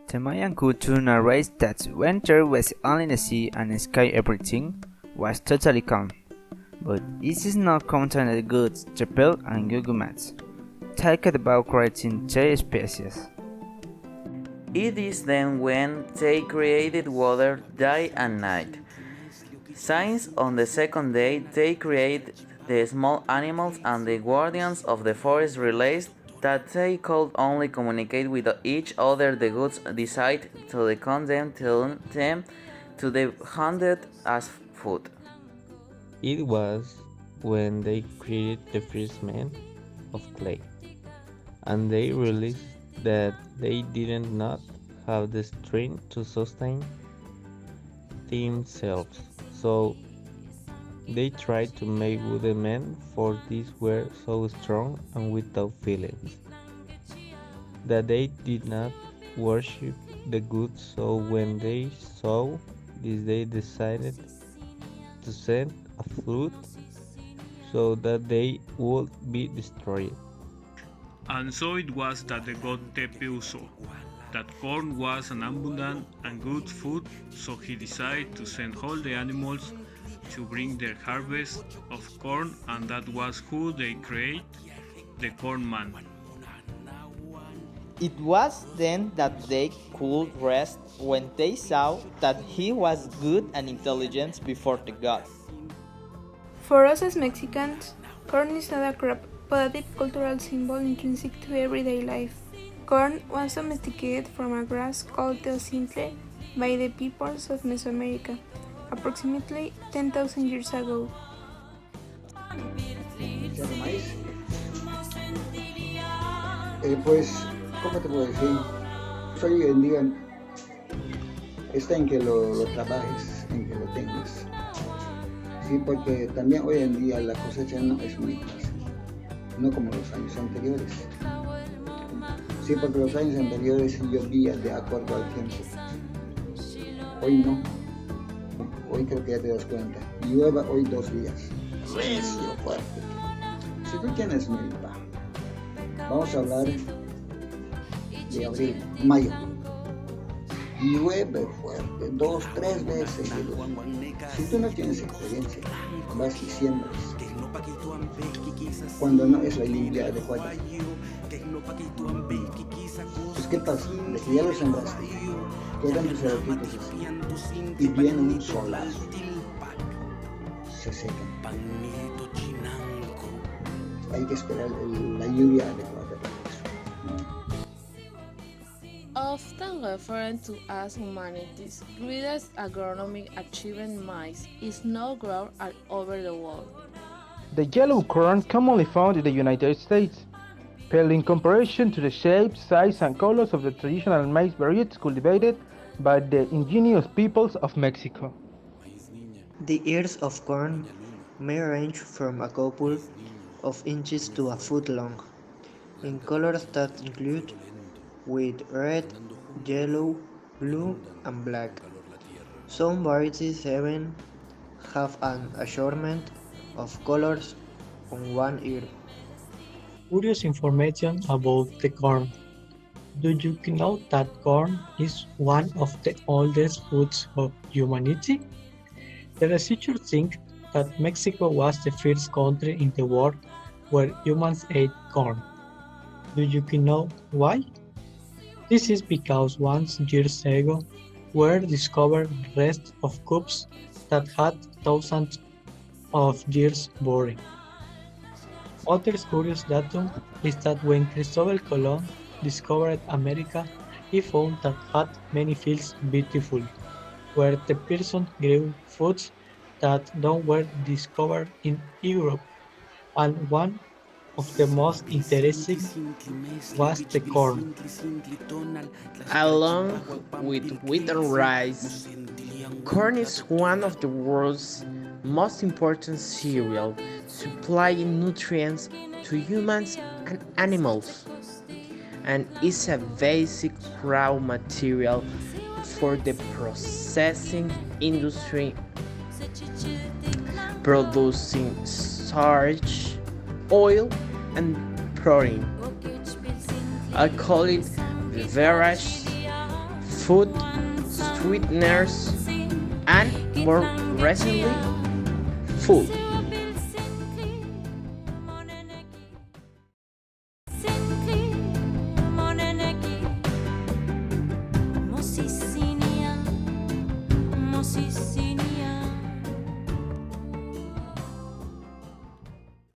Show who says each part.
Speaker 1: The Mayan culture narrates that when there was only the sea and sky everything was totally calm. But it is not counting the goods, the bell and Gugumats. Talk about creating their species.
Speaker 2: It is then when they created water day and night. Since on the second day they create the small animals and the guardians of the forest realized that they could only communicate with each other. The gods decide to condemn them to the hunted as food.
Speaker 3: It was when they created the first man of clay, and they realized that they did not have the strength to sustain themselves. So they tried to make wooden men, for these were so strong and without feelings that they did not worship the gods. So when they saw this, they decided to send a flood so that they would be destroyed.
Speaker 4: And so it was that the god Tepe saw that corn was an abundant and good food, so he decided to send all the animals to bring their harvest of corn, and that was who they create, the corn man.
Speaker 5: It was then that they could rest when they saw that he was good and intelligent before the gods.
Speaker 6: For us as Mexicans, corn is not a crop, but a deep cultural symbol intrinsic to everyday life. Corn was domesticated from a grass called teocintle by the peoples of Mesoamerica, approximately 10,000 years ago.
Speaker 7: De maíz. Pues, ¿cómo te puedo decir? Hoy en día está en que lo trabajes, en que lo tengas. Sí, porque también hoy en día la cosecha no es muy fácil, no como los años anteriores. Sí, porque los años anteriores llovía de acuerdo al tiempo. Hoy no. Hoy creo que ya te das cuenta. Llueva hoy 2 días. Recio, fuerte. Si tú tienes milpa, vamos a hablar de abril, mayo. Llueve fuerte, 2, 3 veces seguidos. Si tú no tienes experiencia, vas y siembras. Cuando no es la lluvia adecuada. Pues ¿qué pasa? De que ya lo sembraste, quedan tus arequitos así, y viene un solazo. Se secan. Hay que esperar la lluvia adecuada para eso.
Speaker 8: Often referred to as humanity's greatest agronomic achievement, maize is now grown all over the world.
Speaker 9: The yellow corn commonly found in the United States, pale in comparison to the shape, size, and colors of the traditional maize varieties cultivated by the indigenous peoples of Mexico.
Speaker 10: The ears of corn may range from a couple of inches to a foot long, in colors that include with red, yellow, blue, and black. Some varieties even have an assortment of colors on one ear.
Speaker 11: Curious information about the corn. Do you know that corn is one of the oldest foods of humanity? The researchers think that Mexico was the first country in the world where humans ate corn. Do you know why? This is because once years ago were discovered rests of cups that had thousands of years buried. Other curious datum is that when Cristobal Colon discovered America, he found that had many fields beautiful, where the person grew foods that don't were discovered in Europe, and one of the most interesting was the corn.
Speaker 12: Along with wheat and rice, corn is one of the world's most important cereal, supplying nutrients to humans and animals, and is a basic raw material for the processing industry, producing starch, oil, and protein. Alcoholic beverages, food, sweeteners, and more recently, food.
Speaker 13: Moses